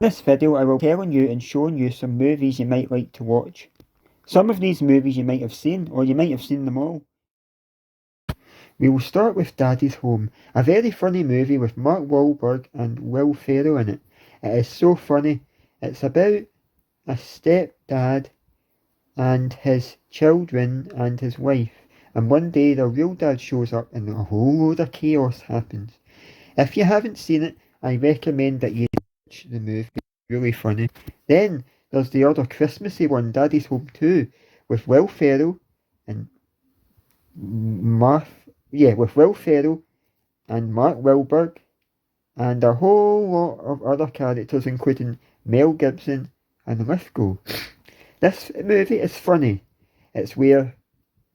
This video I will be telling you and showing you some movies you might like to watch. Some of these movies you might have seen, or you might have seen them all. We will start with Daddy's Home, a very funny movie with Mark Wahlberg and Will Ferrell in it. It is so funny. It's about a stepdad and his children and his wife, and one day their real dad shows up and a whole load of chaos happens. If you haven't seen it, I recommend that you watch the movie. It's really funny. Then there's the other Christmassy one, Daddy's Home 2, with Will Ferrell and with Will Ferrell and Mark Wahlberg and a whole lot of other characters, including Mel Gibson and Lithgow. This movie is funny. It's where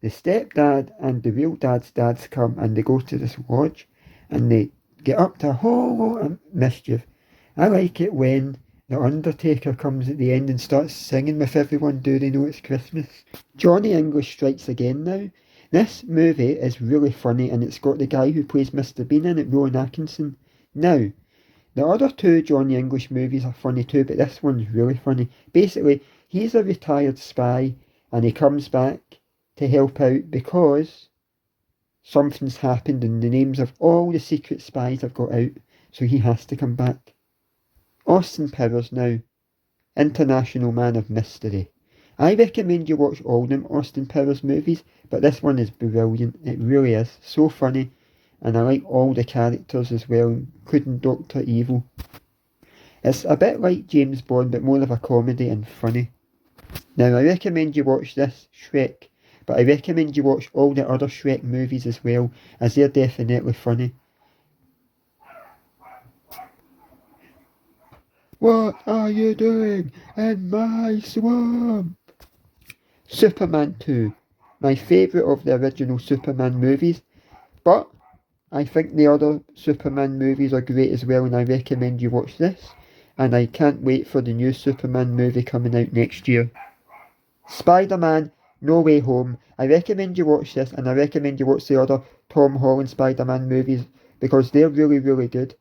the stepdad and the real dad's dads come and they go to this lodge and they get up to a whole lot of mischief. I like it when the Undertaker comes at the end and starts singing with everyone, Do They Know It's Christmas? Johnny English strikes again now. This movie is really funny and it's got the guy who plays Mr. Bean in it, Rowan Atkinson. Now, the other two Johnny English movies are funny too, but this one's really funny. Basically, he's a retired spy and he comes back to help out because something's happened and the names of all the secret spies have got out, so he has to come back. Austin Powers now, international man of mystery. I recommend you watch all them Austin Powers movies, but this one is brilliant. It really is. So funny, and I like all the characters as well, including Dr. Evil. It's a bit like James Bond, but more of a comedy and funny. Now, I recommend you watch this, Shrek, but I recommend you watch all the other Shrek movies as well, as they're definitely funny. What are you doing in my swamp? Superman 2, my favourite of the original Superman movies, but I think the other Superman movies are great as well and I recommend you watch this, and I can't wait for the new Superman movie coming out next year. Spider-Man No Way Home, I recommend you watch this and I recommend you watch the other Tom Holland Spider-Man movies because they're really, really good.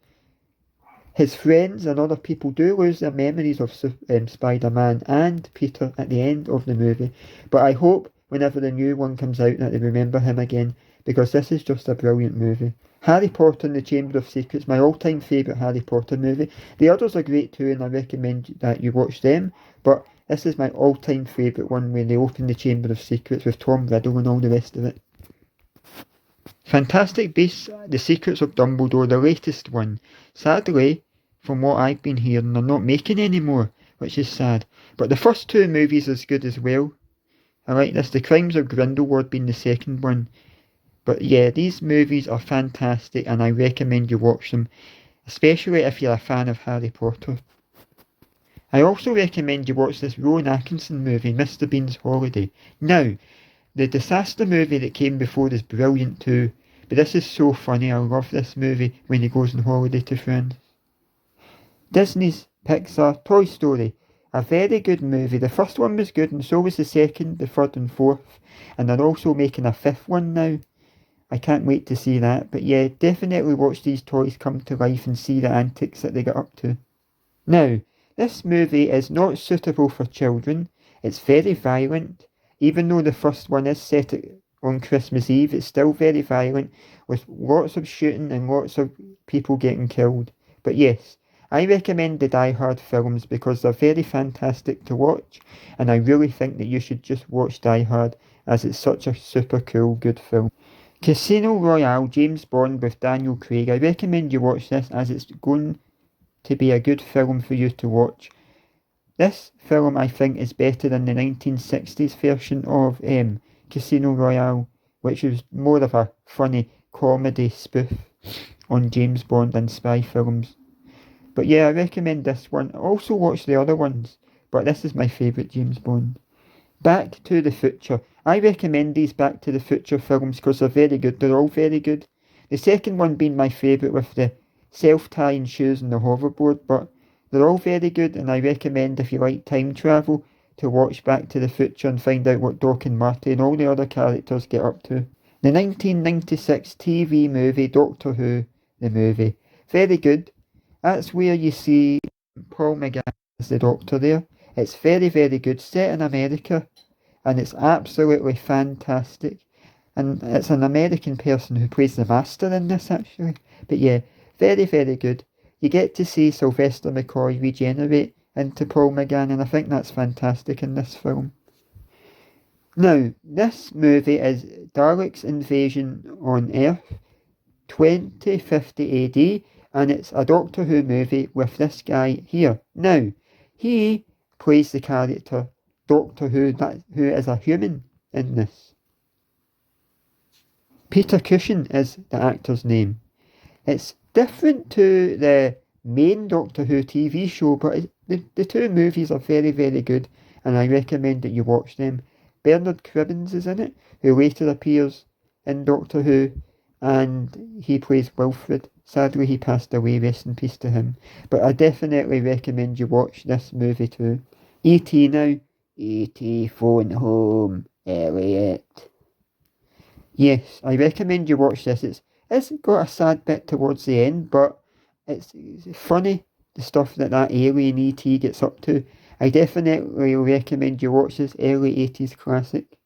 His friends and other people do lose their memories of Spider-Man and Peter at the end of the movie, but I hope whenever the new one comes out that they remember him again, because this is just a brilliant movie. Harry Potter and the Chamber of Secrets, my all-time favourite Harry Potter movie. The others are great too and I recommend that you watch them, but this is my all-time favourite one when they open the Chamber of Secrets with Tom Riddle and all the rest of it. Fantastic Beasts, The Secrets of Dumbledore, the latest one. Sadly, from what I've been hearing, they're not making any more, which is sad. But the first two movies is good as well. I like this, The Crimes of Grindelwald being the second one. But yeah, these movies are fantastic and I recommend you watch them, especially if you're a fan of Harry Potter. I also recommend you watch this Rowan Atkinson movie, Mr. Bean's Holiday. Now, the disaster movie that came before is brilliant too, but this is so funny. I love this movie when he goes on holiday to France. Disney's Pixar Toy Story, a very good movie. The first one was good and so was the second, the third and fourth, and they're also making a fifth one now. I can't wait to see that, but yeah, definitely watch these toys come to life and see the antics that they get up to. Now, this movie is not suitable for children. It's very violent. Even though the first one is set on Christmas Eve, it's still very violent, with lots of shooting and lots of people getting killed. But yes, I recommend the Die Hard films because they're very fantastic to watch, and I really think that you should just watch Die Hard as it's such a super cool, good film. Casino Royale, James Bond with Daniel Craig. I recommend you watch this as it's going to be a good film for you to watch. This film, I think, is better than the 1960s version of Casino Royale, which was more of a funny comedy spoof on James Bond and spy films. But yeah, I recommend this one. I also watch the other ones, but this is my favourite James Bond. Back to the Future. I recommend these Back to the Future films because they're very good. They're all very good. The second one being my favourite with the self-tying shoes and the hoverboard, but they're all very good and I recommend if you like time travel to watch Back to the Future and find out what Doc and Marty and all the other characters get up to. The 1996 TV movie Doctor Who, the movie. Very good. That's where you see Paul McGann is the Doctor there. It's very, very good, set in America, and it's absolutely fantastic. And it's an American person who plays the Master in this, actually. But yeah, very, very good. You get to see Sylvester McCoy regenerate into Paul McGann, and I think that's fantastic in this film. Now, this movie is Daleks' Invasion on Earth, 2050 AD, and it's a Doctor Who movie with this guy here. Now, he plays the character Doctor Who, who is a human in this. Peter Cushing is the actor's name. It's different to the main Doctor Who TV show, but the two movies are very, very good, and I recommend that you watch them. Bernard Cribbins is in it, who later appears in Doctor Who, and he plays Wilfred. Sadly, he passed away, rest in peace to him. But I definitely recommend you watch this movie too. E.T. now. E.T. phone home, Elliot. Yes, I recommend you watch this. It's got a sad bit towards the end, but it's funny, the stuff that alien E.T. gets up to. I definitely recommend you watch this early 80s classic.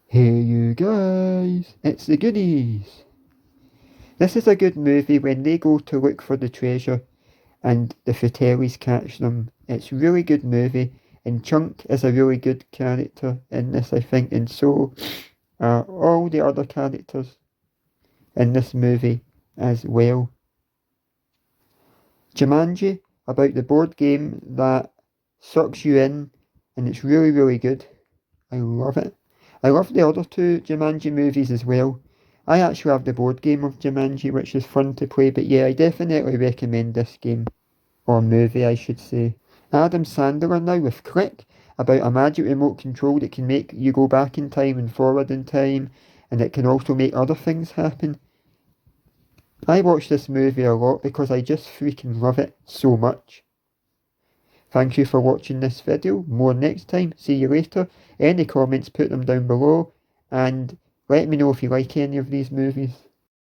Hey you guys, it's the Goonies. This is a good movie when they go to look for the treasure and the Fratellis catch them. It's a really good movie, and Chunk is a really good character in this, I think, and so are all the other characters in this movie as well. Jumanji, about the board game that sucks you in, and it's really, really good. I love it. I love the other two Jumanji movies as well. I actually have the board game of Jumanji, which is fun to play, but yeah, I definitely recommend this game, or movie I should say. Adam Sandler now with Click, about a magic remote control that can make you go back in time and forward in time, and it can also make other things happen. I watch this movie a lot because I just freaking love it so much. Thank you for watching this video. More next time. See you later. Any comments, put them down below, and let me know if you like any of these movies.